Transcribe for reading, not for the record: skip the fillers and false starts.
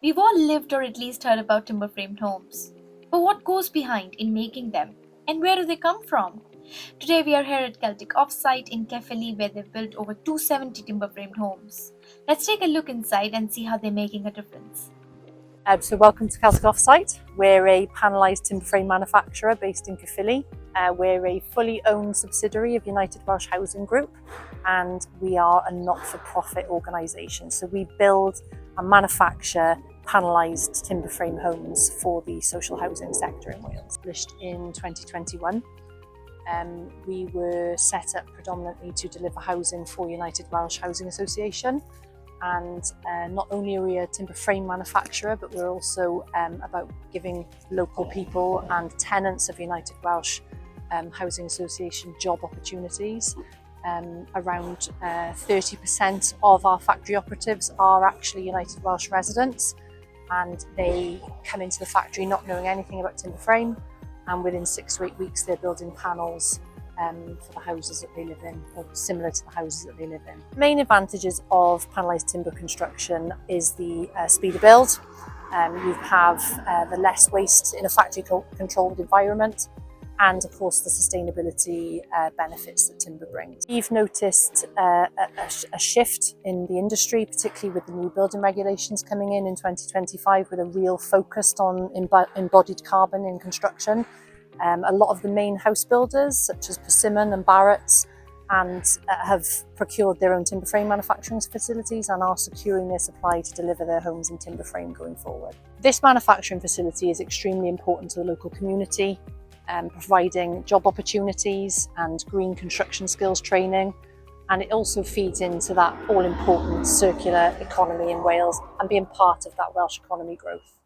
We've all lived or at least heard about timber framed homes. But what goes behind in making them? And where do they come from? Today we are here at Celtic Offsite in Kefeli where they've built over 270 timber framed homes. Let's take a look inside and see how they're making a difference. So welcome to Celtic Offsite. We're a panelised timber frame manufacturer based in Caerphilly. We're a fully owned subsidiary of United Welsh Housing Group, and we are a not-for-profit organisation. So we build and manufacture panelised timber frame homes for the social housing sector in Wales. Established in 2021. We were set up predominantly to deliver housing for United Welsh Housing Association. And not only are we a timber frame manufacturer, but we're also about giving local people and tenants of United Welsh Housing Association job opportunities. Around 30% of our factory operatives are actually United Welsh residents, and they come into the factory not knowing anything about timber frame, and within 6 to 8 weeks they're building panels for the houses that they live in, or similar to the houses that they live in. Main advantages of panelised timber construction is the speed of build. You have the less waste in a factory controlled environment, and of course the sustainability benefits that timber brings. We've noticed a shift in the industry, particularly with the new building regulations coming in 2025, with a real focus on embodied carbon in construction. A lot of the main house builders, such as Persimmon and Barratt's, have procured their own timber frame manufacturing facilities and are securing their supply to deliver their homes in timber frame going forward. This manufacturing facility is extremely important to the local community, providing job opportunities and green construction skills training, and it also feeds into that all-important circular economy in Wales and being part of that Welsh economy growth.